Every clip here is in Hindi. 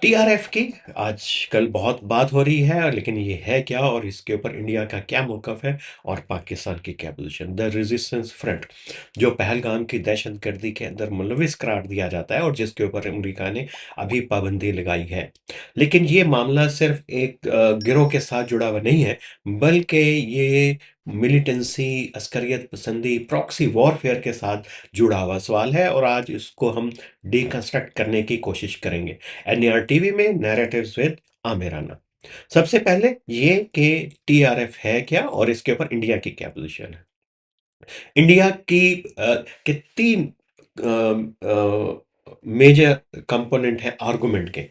टीआरएफ की आजकल बहुत बात हो रही है, लेकिन ये है क्या और इसके ऊपर इंडिया का क्या मौक़िफ़ है और पाकिस्तान की क्या पोज़ीशन? द रेजिस्टेंस फ्रंट, जो पहलगाम की दहशतगर्दी के अंदर मुलविस करार दिया जाता है और जिसके ऊपर अमेरिका ने अभी पाबंदी लगाई है। लेकिन ये मामला सिर्फ़ एक गिरोह के साथ जुड़ा हुआ नहीं है, बल्कि ये मिलिटेंसी, अस्करियत पसंदी, प्रॉक्सी वॉरफेयर के साथ जुड़ा हुआ सवाल है और आज इसको हम डिकंस्ट्रक्ट करने की कोशिश करेंगे। एनईआरटीवी में नैरेटिव्स विद आमिर राना। सबसे पहले ये कि टीआरएफ है क्या और इसके ऊपर इंडिया की क्या पोजीशन है। इंडिया की के 3 मेजर कंपोनेंट है आर्गुमेंट के।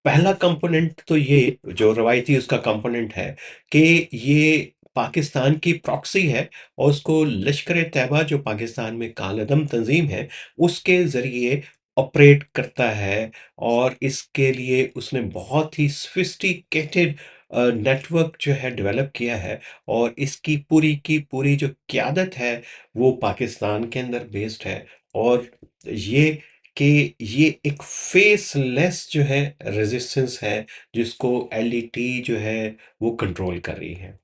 पहला कंपोनेंट तो ये जो रवायती उसका कंपोनेंट है कि ये पाकिस्तान की प्रॉक्सी है और उसको लश्कर-ए-तैयबा जो पाकिस्तान में काल-ए-दम तंज़ीम है, उसके ज़रिए ऑपरेट करता है और इसके लिए उसने बहुत ही सोफिस्टिकेटेड नेटवर्क जो है डेवलप किया है और इसकी पूरी की पूरी जो क़यादत है, वो पाकिस्तान के अंदर बेस्ड है और ये कि ये एक फेसलेस जो है रेजिस्टेंस है, जिसको एलईटी जो है, वो कंट्रोल कर रही है।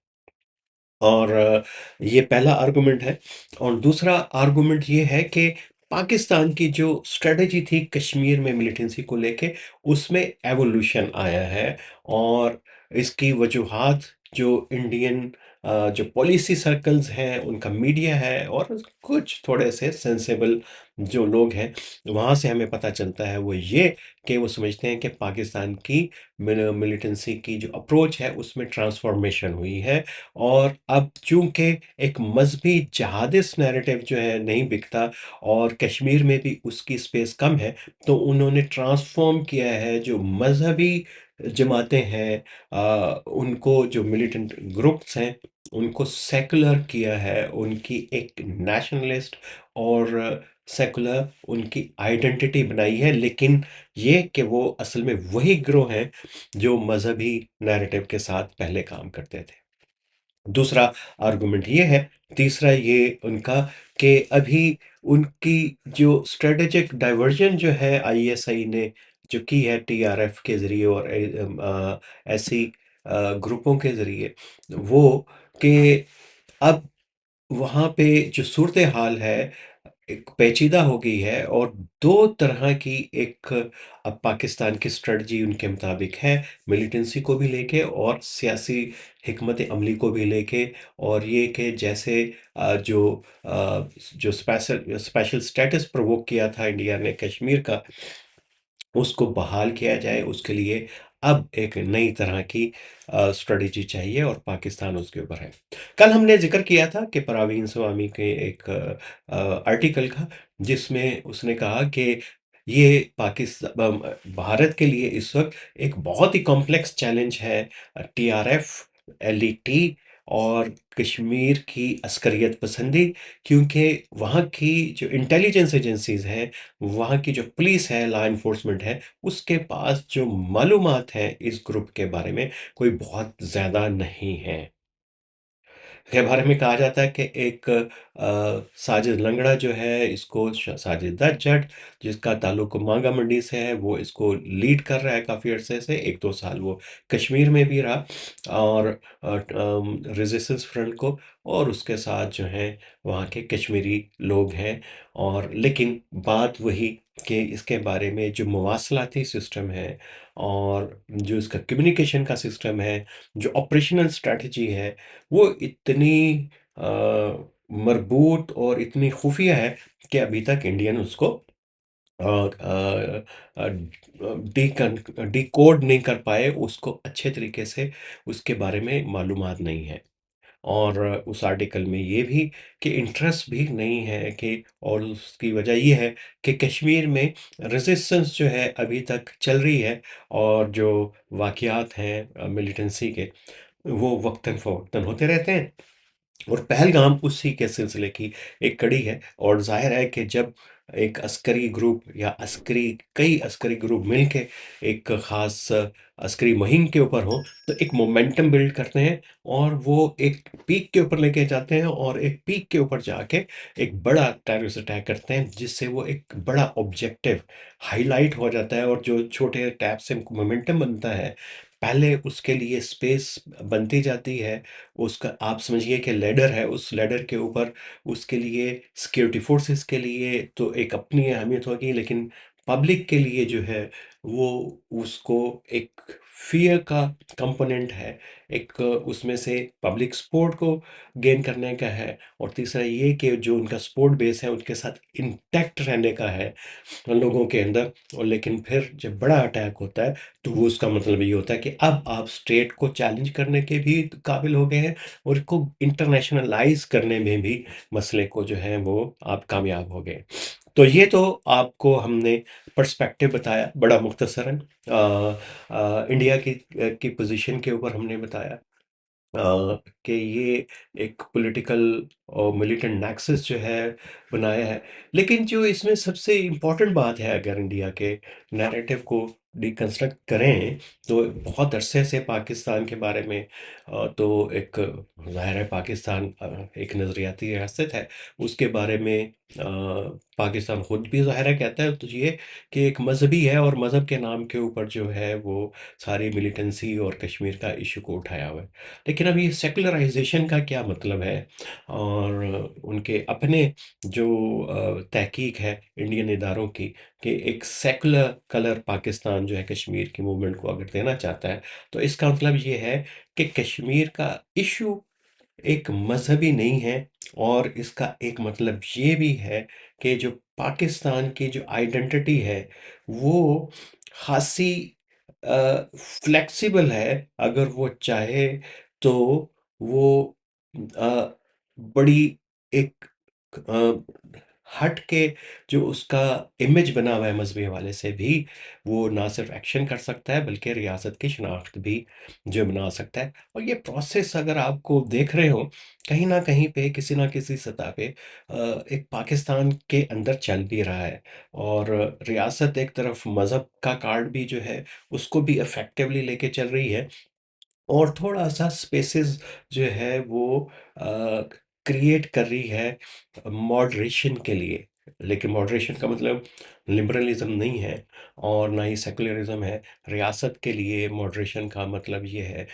और ये पहला आर्गुमेंट है और दूसरा आर्गुमेंट ये है कि पाकिस्तान की जो स्ट्रैटेजी थी कश्मीर में मिलिटेंसी को लेके, उसमें एवोल्यूशन आया है और इसकी वजूहात जो इंडियन जो पॉलिसी सर्कल्स हैं, उनका मीडिया है और कुछ थोड़े से सेंसिबल जो लोग हैं, वहाँ से हमें पता चलता है वो ये कि वो समझते हैं कि पाकिस्तान की मिलिटेंसी की जो अप्रोच है, उसमें ट्रांसफॉर्मेशन हुई है और अब चूँकि एक मज़हबी जहादिस्ट नैरेटिव जो है नहीं बिकता और कश्मीर में भी उसकी स्पेस कम है, तो उन्होंने ट्रांसफ़ॉर्म किया है जो मज़हबी जमातें हैं उनको जो मिलिटेंट ग्रुप्स हैं, उनको सेकुलर किया है, उनकी एक नेशनलिस्ट और सेकुलर उनकी आइडेंटिटी बनाई है, लेकिन ये कि वो असल में वही गिरोह हैं, जो मज़हबी नैरेटिव के साथ पहले काम करते थे। दूसरा आर्गुमेंट ये है, तीसरा ये उनका कि अभी उनकी जो स्ट्रैटेजिक डाइवर्जन जो है आईएसआई ने जो की है टीआरएफ के ज़रिए और ऐसी ग्रुपों के ज़रिए, वो कि अब वहाँ पे जो सूरत-ए-हाल है, एक पेचीदा हो गई है और 2 तरह की एक अब पाकिस्तान की स्ट्रैटेजी उनके मुताबिक है, मिलिटेंसी को भी लेके और सियासी हिकमत-ए-अमली को भी लेके और ये कि जैसे जो स्पेशल स्टेटस प्रोवोक किया था इंडिया ने कश्मीर का, उसको बहाल किया जाए, उसके लिए अब एक नई तरह की स्ट्रैटेजी चाहिए और पाकिस्तान उसके ऊपर है। कल हमने ज़िक्र किया था कि परवीन स्वामी के एक आर्टिकल का, जिसमें उसने कहा कि ये भारत के लिए इस वक़्त एक बहुत ही कॉम्प्लेक्स चैलेंज है टीआरएफ, एलईटी और कश्मीर की अस्करियत पसंदी क्योंकि वहाँ की जो इंटेलिजेंस एजेंसीज़ हैं, वहाँ की जो पुलिस है, लॉ एनफोर्समेंट है, उसके पास जो मालूमात हैं इस ग्रुप के बारे में, कोई बहुत ज़्यादा नहीं है। के बारे में कहा जाता है कि एक साजिद लंगड़ा जो है इसको साजिद दत्त जट जिसका ताल्लुक मांगा मंडी से है वो इसको लीड कर रहा है काफ़ी अरसे से 1-2 साल वो कश्मीर में भी रहा और रेजिस्टेंस फ्रंट को और उसके साथ जो है वहाँ के कश्मीरी लोग हैं और लेकिन बात वही कि इसके बारे में जो मवासलाती सिस्टम है और जो इसका कम्युनिकेशन का सिस्टम है, जो ऑपरेशनल स्ट्रैटेजी है वो इतनी मरबूत और इतनी खुफ़िया है कि अभी तक इंडियन उसको डिकोड नहीं कर पाए, उसको अच्छे तरीके से उसके बारे में मालूमात नहीं है। और उस आर्टिकल में ये भी कि इंटरेस्ट भी नहीं है कि और उसकी वजह ये है कि कश्मीर में रेजिस्टेंस जो है अभी तक चल रही है और जो वाक़यात हैं मिलिटेंसी के, वो वक़्तन फ़वक़्तन होते रहते हैं। और पहलगाम उसी के सिलसिले की एक कड़ी है और ज़ाहिर है कि जब एक अस्करी ग्रुप या अस्करी कई अस्करी ग्रुप मिलके एक ख़ास अस्करी मुहिम के ऊपर हों, तो एक मोमेंटम बिल्ड करते हैं और वो एक पीक के ऊपर लेके जाते हैं और एक पीक के ऊपर जाके एक बड़ा टेररिस्ट अटैक करते हैं, जिससे वो एक बड़ा ऑब्जेक्टिव हाइलाइट हो जाता है और जो छोटे अटैक से मोमेंटम बनता है, पहले उसके लिए स्पेस बनती जाती है। उसका आप समझिए कि लैडर है, उस लैडर के ऊपर उसके लिए सिक्योरिटी फोर्सेस के लिए तो एक अपनी अहमियत होगी, लेकिन पब्लिक के लिए जो है, वो उसको एक फ़ियर का कंपोनेंट है। एक उसमें से पब्लिक सपोर्ट को गेन करने का है और तीसरा ये कि जो उनका सपोर्ट बेस है, उनके साथ इंटैक्ट रहने का है लोगों के अंदर। और लेकिन फिर जब बड़ा अटैक होता है, तो वो उसका मतलब ये होता है कि अब आप स्टेट को चैलेंज करने के भी काबिल हो गए हैं और इसको इंटरनेशनलाइज़ करने में भी मसले को जो है वो आप कामयाब हो गए। तो ये तो आपको हमने पर्सपेक्टिव बताया बड़ा मुख्तसरन इंडिया की पोज़ीशन के ऊपर हमने बताया। कि ये एक पॉलिटिकल और मिलिटेंट नेक्सस जो है बनाया है। लेकिन जो इसमें सबसे इम्पोर्टेंट बात है, अगर इंडिया के नैरेटिव को डिकंस्ट्रक्ट करें, तो बहुत अरसे से पाकिस्तान के बारे में तो एक ज़ाहिर है पाकिस्तान एक नज़रियाती रियासत है। उसके बारे में पाकिस्तान खुद भी ज़ाहिर है कहता है तो ये कि एक मज़हबी है और मज़हब के नाम के ऊपर जो है वो सारी मिलिटेंसी और कश्मीर का इश्यू को उठाया हुआ है। लेकिन अब ये सेकुलराइज़ेशन का क्या मतलब है? और उनके अपने जो तहकीक है इंडियन इदारों की कि एक सेकुलर कलर पाकिस्तान जो है कश्मीर की मूवमेंट को अगर देना चाहता है, तो इसका मतलब ये है कि कश्मीर का इश्यू एक मज़हबी नहीं है और इसका एक मतलब ये भी है कि जो पाकिस्तान की जो आइडेंटिटी है, वो ख़ासी फ्लेक्सिबल है। अगर वो चाहे तो वो बड़ी एक अ, हट के जो उसका इमेज बना हुआ है मज़हबी हवाले से भी, वो ना सिर्फ़ एक्शन कर सकता है बल्कि रियासत की शनाख्त भी जो बना सकता है। और ये प्रोसेस अगर आपको देख रहे हो, कहीं न कहीं पे किसी न किसी सतह पे एक पाकिस्तान के अंदर चल भी रहा है और रियासत एक तरफ मज़हब का कार्ड भी जो है, उसको भी इफ़ेक्टिवली लेके चल रही है और थोड़ा-सा स्पेसेस जो है वो क्रिएट कर रही है मॉडरेशन के लिए। लेकिन मॉडरेशन का मतलब लिबरलिज़्म नहीं है और ना ही सेकुलरिज़्म है। रियासत के लिए मॉडरेशन का मतलब ये है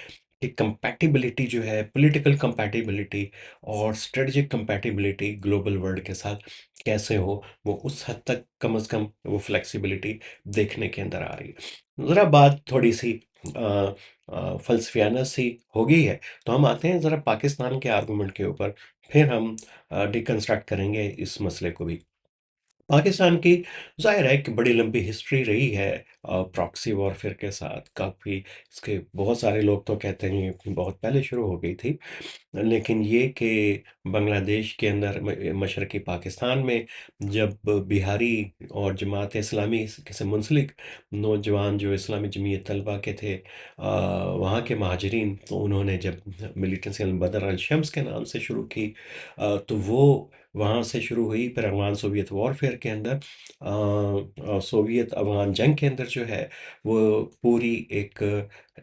कि कंपैटिबिलिटी जो है, पॉलिटिकल कंपैटिबिलिटी और स्ट्रेटजिक कंपैटिबिलिटी ग्लोबल वर्ल्ड के साथ कैसे हो, वो उस हद तक कम से कम वो फ्लेक्सिबिलिटी देखने के अंदर आ रही है। ज़रा बात थोड़ी-सी अ फ़लसफ़ियाना सी हो गई है, तो हम आते हैं ज़रा पाकिस्तान के आर्गुमेंट के ऊपर, फिर हम डिकंस्ट्रक्ट करेंगे इस मसले को भी। पाकिस्तान की ज़ाहिर है कि बड़ी लंबी हिस्ट्री रही है प्रॉक्सी वॉरफेयर के साथ, काफ़ी इसके बहुत सारे लोग तो कहते हैं कि बहुत पहले शुरू हो गई थी। लेकिन ये कि बांग्लादेश के अंदर मशरक़ी पाकिस्तान में जब बिहारी और जमात इस्लामी से मुंसलिक नौजवान जो इस्लामी जमीयत तलबा के थे वहाँ के महाजरीन तो उन्होंने जब मिलिटेंसी बदर अल शम्स के नाम से शुरू की तो वो वहाँ से शुरू हुई फिर अफ़गान सोवियत वॉरफेयर के अंदर सोवियत अफ़गान जंग के अंदर जो है वो पूरी एक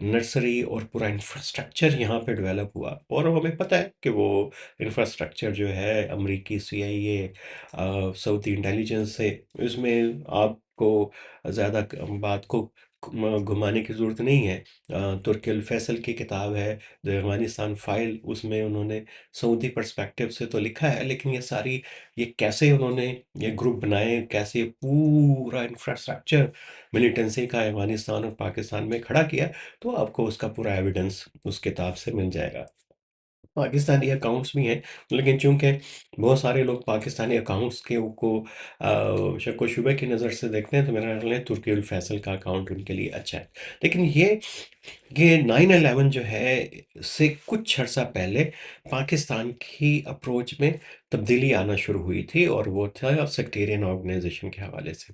नर्सरी और पूरा इंफ्रास्ट्रक्चर यहाँ पे डेवलप हुआ और हमें पता है कि वो इंफ्रास्ट्रक्चर जो है अमेरिकी सीआईए सऊदी इंटेलिजेंस से इसमें आपको ज़्यादा बात को घुमाने की ज़रूरत नहीं है तुर्की अल फैसल की किताब है द अफगानिस्तान फाइल उसमें उन्होंने सऊदी पर्सपेक्टिव से तो लिखा है लेकिन ये कैसे उन्होंने ये ग्रुप बनाए कैसे ये पूरा इंफ्रास्ट्रक्चर मिलिटेंसी का अफगानिस्तान और पाकिस्तान में खड़ा किया तो आपको उसका पूरा एविडेंस उस किताब से मिल जाएगा। पाकिस्तानी अकाउंट्स भी हैं, लेकिन चूँकि बहुत सारे लोग पाकिस्तानी अकाउंट्स के को शक-व-शुबे की नज़र से देखते हैं, तो मेरा ख़्याल है तुर्की अल फैसल का अकाउंट उनके लिए अच्छा है। लेकिन ये 9/11 जो है, से कुछ अर्सा पहले पाकिस्तान की अप्रोच में तब्दीली आना शुरू हुई थी और वो था सेक्टेरियन ऑर्गेनाइजेशन के हवाले से।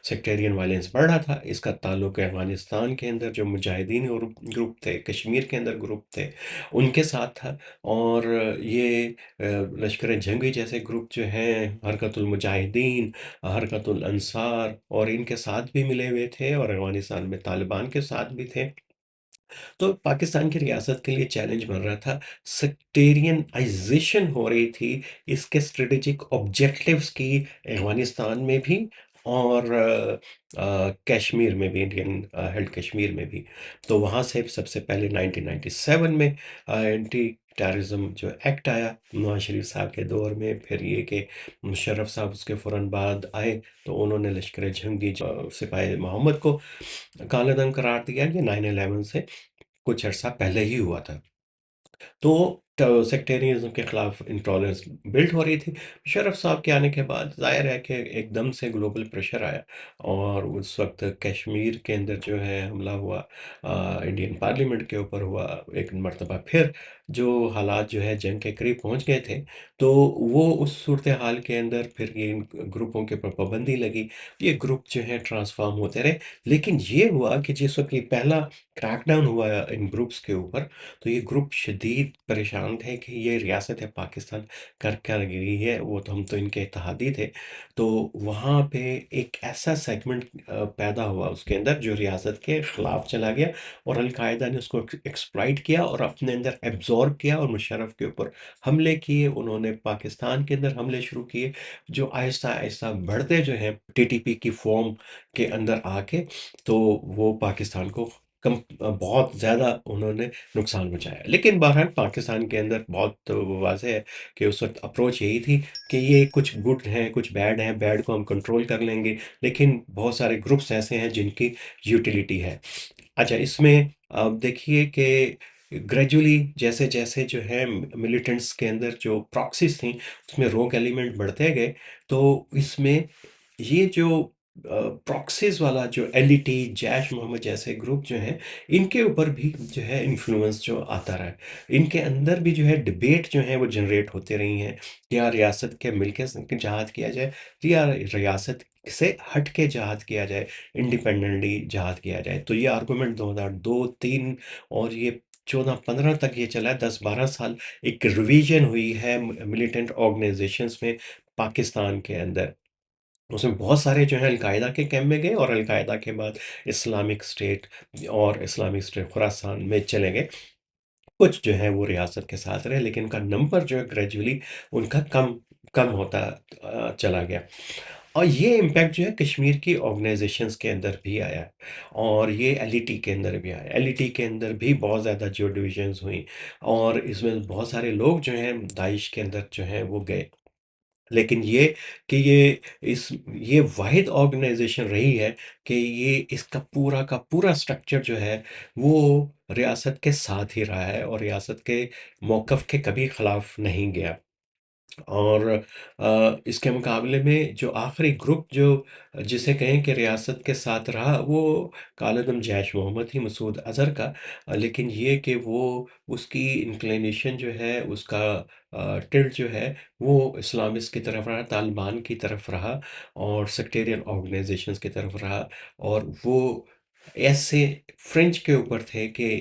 सेक्टेरियन वायलेंस बढ़ रहा था, इसका ताल्लुक अफ़गानिस्तान के अंदर जो मुजाहिदीन और ग्रुप थे, कश्मीर के अंदर ग्रुप थे, उनके साथ था। और ये लश्कर जंगी जैसे ग्रुप जो हैं, हरकतुल मुजाहिदीन, हरकतुल अंसार और इनके साथ भी मिले हुए थे और अफ़गानिस्तान में तालिबान के साथ भी थे। तो पाकिस्तान की रियासत के लिए चैलेंज बन रहा था, सेक्टेरियनाइज़ेशन हो रही थी, इसके स्ट्रैटेजिक ऑब्जेक्टिव्स की अफ़गानिस्तान में भी और कश्मीर में भी, इंडियन हेल्ड कश्मीर में भी। तो वहाँ से सबसे पहले 1997 में एंटी टेररिज़्म जो एक्ट आया, नवाज़ शरीफ साहब के दौर में, फिर ये कि मुशर्रफ साहब उसके फ़ौरन बाद आए, तो उन्होंने लश्कर जंगी सिपाही मोहम्मद को कालेदन करार दिया। ये 9/11 से कुछ अर्सा पहले ही हुआ था। तो सेक्टेरियनिज़्म के खिलाफ इंटॉलरेंस बिल्ड हो रही थी। मुशर्रफ साहब के आने के बाद ज़ाहिर है कि एकदम से ग्लोबल प्रेशर आया और उस वक़्त कश्मीर के अंदर जो है हमला हुआ, इंडियन पार्लियामेंट के ऊपर हुआ एक मर्तबा फिर, जो हालात जो है जंग के करीब पहुँच गए थे। तो वो उस सूरत हाल के अंदर फिर ये इन ग्रुपों के ऊपर पाबंदी लगी। ये ग्रुप जो है ट्रांसफ़ॉर्म होते रहे। लेकिन ये हुआ कि जिस वक़्त ये पहला क्रैकडाउन हुआ इन ग्रुप्स के ऊपर, तो ये ग्रुप शदीद परेशान थे कि ये रियासत है पाकिस्तान कर क्या रही है, वो तो हम तो इनके इत्तेहादी थे। तो वहाँ पे एक ऐसा सेगमेंट पैदा हुआ उसके अंदर जो रियासत के खिलाफ चला गया और अल-कायदा ने उसको एक्सप्लॉइट किया और अपने अंदर एब्ज़ॉर्ब किया और मुशर्रफ के ऊपर हमले किए। उन्होंने पाकिस्तान के अंदर हमले शुरू किए, जो आहिस्ता-आहिस्ता बढ़ते जो हैं टीटीपी की फ़ॉर्म के अंदर आके, तो वो पाकिस्तान को बहुत ज़्यादा उन्होंने नुकसान पहुँचाया। लेकिन बहरहाल पाकिस्तान के अंदर बहुत वाज़ेह है कि उस वक़्त अप्रोच यही थी कि ये कुछ गुड हैं, कुछ बैड हैं, बैड को हम कंट्रोल कर लेंगे, लेकिन बहुत सारे ग्रुप्स ऐसे हैं जिनकी यूटिलिटी है। अच्छा, इसमें आप देखिए कि ग्रेजुअली जैसे-जैसे जो है मिलिटेंट्स के अंदर जो प्रॉक्सीज़ थीं, उसमें रोgue एलिमेंट बढ़ते गए, तो इसमें ये जो प्रॉक्सीज़ वाला जो एलईटी, जैश-ए-मोहम्मद जैसे ग्रुप जो हैं, इनके ऊपर भी जो है इन्फ्लुएंस जो आता रहा है। इनके अंदर भी जो है डिबेट जो है वो जनरेट होती रही हैं, क्या रियासत के मिलके स जिहाद किया जाए या रियासत से हट के जिहाद किया जाए, इंडिपेंडेंटली जिहाद किया जाए। तो ये आर्गुमेंट 2002-3 और ये 14-15 तक ये चला है, 10-12 साल एक रिवीजन हुई है मिलिटेंट ऑर्गनाइज़ेशंस में पाकिस्तान के अंदर। उसमें बहुत सारे जो हैं अल-कायदा के कैम्प में गए और अल-कायदा के बाद इस्लामिक स्टेट और इस्लामिक स्टेट खुरासान में चले गए। कुछ जो हैं वो रियासत के साथ रहे, लेकिन उनका नंबर जो है ग्रेजुअली उनका कम कम होता चला गया। और ये इम्पैक्ट जो है कश्मीर की ऑर्गनाइज़ेशंस के अंदर भी आया है और ये एलईटी के अंदर भी आया है। एलईटी के अंदर भी बहुत ज़्यादा जो डिविजन्स हुई और इसमें बहुत सारे लोग जो हैं दाइश के अंदर जो हैं वो गए। लेकिन ये कि ये वाहिद ऑर्गेनाइज़ेशन रही है कि ये इसका पूरा का पूरा स्ट्रक्चर जो है, वो रियासत के साथ ही रहा है और रियासत के मौक़िफ़ के कभी ख़िलाफ़ नहीं गया। और इसके मुकाबले में जो आखिरी ग्रुप जो जिसे कहें कि रियासत के साथ रहा, वो कालेदम जैश मोहम्मद ही, मसूद अज़हर का। लेकिन ये कि वो उसकी इंक्लिनेशन जो है, उसका टिल्ट जो है, वो इस्लामिस्ट की तरफ रहा, तालिबान की तरफ रहा और सेक्टेरियन ऑर्गनाइज़ेशंस की तरफ रहा। और वो ऐसे फ्रेंच के ऊपर थे कि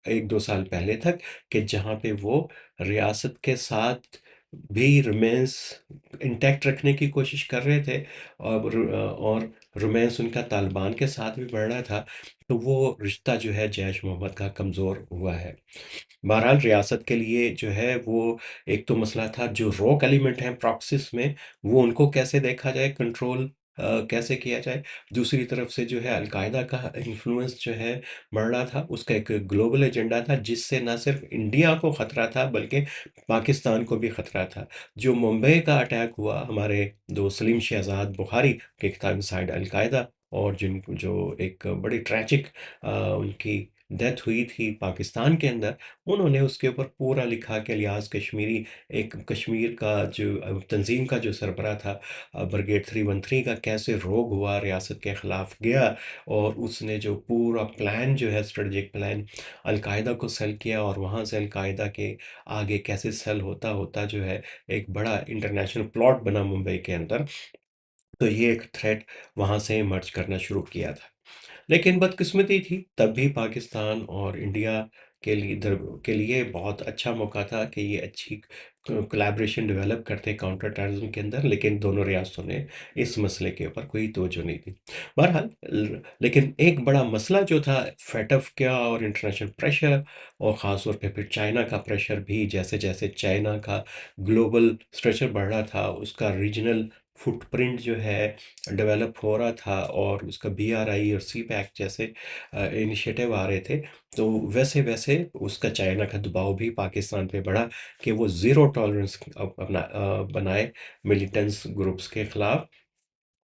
1-2 साल पहले तक कि जहाँ पे वो रियासत के साथ भी रोमांस इंटैक्ट रखने की कोशिश कर रहे थे और रोमांस उनका तालिबान के साथ भी बढ़ रहा था, तो वो रिश्ता जो है जैश-ए-मोहम्मद का कमज़ोर हुआ है। बहरहाल रियासत के लिए जो है वो एक तो मसला था जो रॉक एलिमेंट हैं प्रॉक्सिस में, वो उनको कैसे देखा जाए, कंट्रोल कैसे किया जाए। दूसरी तरफ से जो है अल-कायदा का इन्फ्लुएंस जो है बढ़ रहा था, उसका एक ग्लोबल एजेंडा था जिससे ना सिर्फ़ इंडिया को खतरा था बल्कि पाकिस्तान को भी खतरा था। जो मुंबई का अटैक हुआ हमारे दोस्त सलीम शहज़ाद बुखारी के साइड अल-कायदा और जो एक बड़ी ट्रेजिक उनकी डेथ हुई थी पाकिस्तान के अंदर, उन्होंने उसके ऊपर पूरा लिखा कि लिहाज़ कश्मीरी एक कश्मीर का जो तंज़ीम का जो सरबराह था ब्रिगेड 313 का कैसे रोग हुआ, रियासत के ख़िलाफ़ गया और उसने जो पूरा प्लान जो है स्ट्रेटेजिक प्लान अल-कायदा को सेल किया और वहाँ से अल-कायदा के आगे कैसे सेल होता-होता जो है एक बड़ा इंटरनेशनल प्लॉट बना मुंबई के अंदर। तो ये एक थ्रेट वहाँ से इमर्ज करना शुरू किया था। लेकिन बदकिस्मती थी, तब भी पाकिस्तान और इंडिया के लिए बहुत अच्छा मौका था कि ये अच्छी कोलैबोरेशन डेवलप करते काउंटर टेररिज्म के अंदर, लेकिन दोनों रियासतों ने इस मसले के ऊपर कोई तवज्जो नहीं दी। बहरहाल लेकिन एक बड़ा मसला जो था फेटफ का और इंटरनेशनल प्रेशर और ख़ास तौर पे फिर चाइना का प्रेशर भी जैसे-जैसे चाइना का ग्लोबल स्ट्रक्चर बढ़ रहा था, उसका रीजनल फुटप्रिंट जो है डेवलप हो रहा था और उसका बीआरआई और सीपैक जैसे इनिशिएटिव आ रहे थे, तो वैसे-वैसे उसका चाइना का दबाव भी पाकिस्तान पे बढ़ा कि वो ज़ीरो टॉलरेंस बनाए मिलिटेंट्स ग्रुप्स के खिलाफ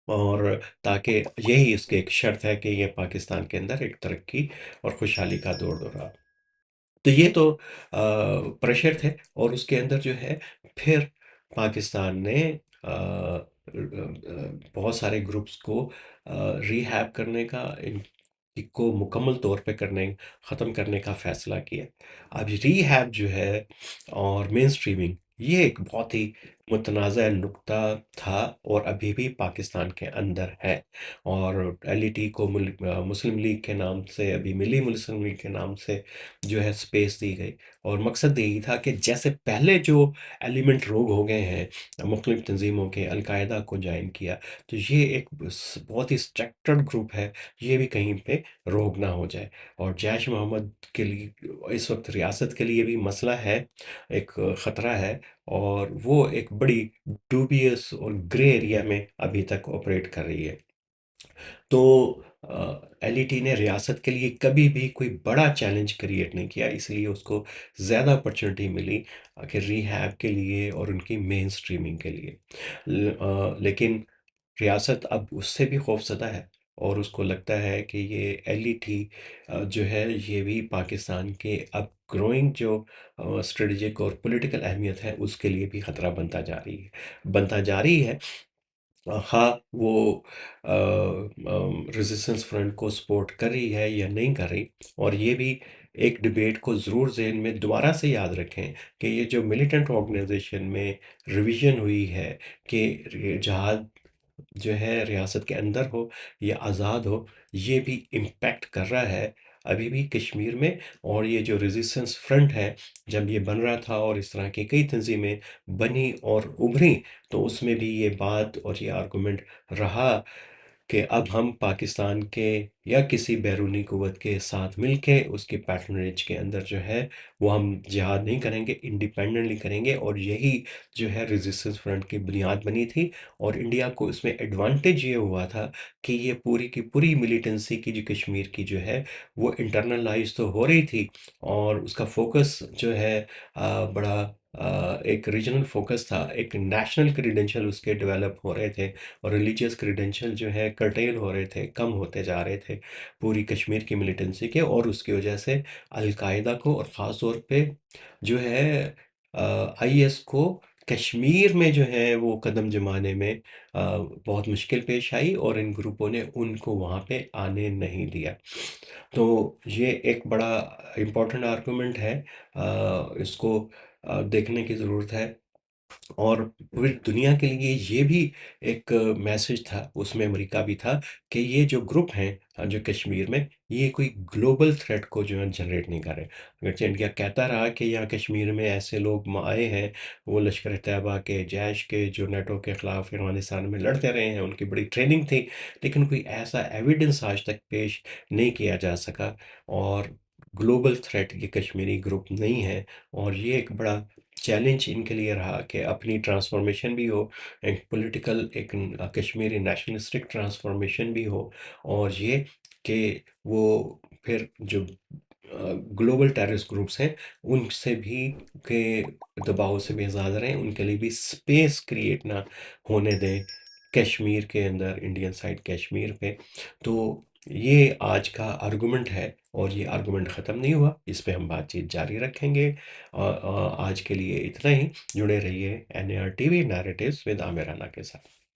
और ताकि यही इसकी एक शर्त है कि ये पाकिस्तान के अंदर एक तरक्की और खुशहाली का दौर दोहराए। तो ये तो प्रेशर थे और उसके अंदर जो है फिर पाकिस्तान ने बहुत सारे ग्रुप्स को रिहैब करने का इनको मुकम्मल तौर पे ख़त्म करने का फ़ैसला किया। अब रिहैब जो है और मेनस्ट्रीमिंग ये एक बहुत ही मुतनाज़ नुक्ता था और अभी भी पाकिस्तान के अंदर है और एलईटी को मुस्लिम लीग के नाम से अभी मिली मुस्लिम लीग के नाम से जो है स्पेस दी गई और मकसद यही था कि जैसे पहले जो एलिमेंट रोग हो गए हैं मुख्तलिफ तंजीमों के अलकायदा को ज्वाइन किया तो ये एक बहुत ही स्ट्रक्चर्ड ग्रुप है ये भी कहीं पे रोग ना हो जाए और जैश मोहम्मद के लिए इस वक्त रियासत के लिए भी मसला है एक ख़तरा है और वो एक बड़ी डूबियस और ग्रे एरिया में अभी तक ऑपरेट कर रही है तो एलईटी ने रियासत के लिए कभी भी कोई बड़ा चैलेंज क्रिएट नहीं किया इसलिए उसको ज़्यादा अपॉर्चुनिटी मिली कि रिहैब के लिए और उनकी मेन स्ट्रीमिंग के लिए लेकिन रियासत अब उससे भी खौफज़दा है और उसको लगता है कि ये एलईटी जो है ये भी पाकिस्तान के अब ग्रोइंग जो स्ट्रेटेजिक और पॉलिटिकल अहमियत है उसके लिए भी ख़तरा बनता जा रही है हाँ, वो रेजिस्टेंस फ्रंट को सपोर्ट कर रही है या नहीं कर रही और ये भी एक डिबेट को ज़रूर ज़हन में दोबारा से याद रखें कि ये जो मिलिटेंट ऑर्गेनाइजेशन में रिवीजन हुई है कि जहाद जो है रियासत के अंदर हो या आज़ाद हो, ये भी इम्पैक्ट कर रहा है अभी भी कश्मीर में और ये जो रेजिस्टेंस फ्रंट है, जब ये बन रहा था और इस तरह की कई तंज़ीमें बनी और उभरी, तो उसमें भी ये बात और ये आर्गुमेंट रहा कि अब हम पाकिस्तान के या किसी बैरूनी क़ुव्वत के साथ मिलके उसके पैटर्नेज के अंदर जो है, वो हम जिहाद नहीं करेंगे, इंडिपेंडेंटली करेंगे और यही जो है रेजिस्टेंस फ्रंट की बुनियाद बनी थी और इंडिया को इसमें एडवांटेज ये हुआ था कि ये पूरी की पूरी मिलिटेंसी की जो कश्मीर की जो है, वो इंटरनलाइज़ तो हो रही थी और उसका फ़ोकस जो है बड़ा एक रीजनल फ़ोकस था, एक नेशनल क्रेडेंशियल उसके डेवलप हो रहे थे और रिलीजियस क्रेडेंशियल जो है कर्टेल हो रहे थे, कम होते जा रहे थे, पूरी कश्मीर की मिलिटेंसी के और उसकी वजह से अल-कायदा को और ख़ास तौर पे जो है आईएस को कश्मीर में जो है वो कदम जमाने में बहुत मुश्किल पेश आई और इन ग्रुपों ने उनको वहाँ पे आने नहीं दिया। तो ये एक बड़ा इम्पोर्टेंट आर्गुमेंट है इसको देखने की ज़रूरत है। और पूरी दुनिया के लिए ये भी एक मैसेज था, उसमें अमेरिका भी था कि ये जो ग्रुप हैं जो कश्मीर में, ये कोई ग्लोबल थ्रेट को जो है जनरेट नहीं कर रहे। अगरचे इंडिया कहता रहा कि यहाँ कश्मीर में ऐसे लोग आए हैं, वो लश्कर-ए-तैयबा के, जैश के जो नेटो के खिलाफ अफ़गानिस्तान में लड़ते रहे हैं, उनकी बड़ी ट्रेनिंग थी, लेकिन कोई ऐसा एविडेंस आज तक पेश नहीं किया जा सका और ग्लोबल थ्रेट ये कश्मीरी ग्रुप नहीं है और ये एक बड़ा चैलेंज इनके लिए रहा कि अपनी ट्रांसफॉर्मेशन भी हो, एक पॉलिटिकल एक कश्मीरी नेशनलिस्टिक ट्रांसफॉर्मेशन भी हो और ये कि वो फिर जो ग्लोबल टेररिस्ट ग्रुप्स हैं, उनसे भी के दबाव से भी आज़ाद रहें, उनके लिए भी स्पेस क्रिएट ना होने दें, कश्मीर के अंदर, इंडियन साइड कश्मीर पे। तो ये आज का आर्गुमेंट है और ये आर्गुमेंट ख़त्म नहीं हुआ, इस पे हम बातचीत जारी रखेंगे। आज के लिए इतना ही। जुड़े रहिए NAR TV narratives with Aamir Rana के साथ।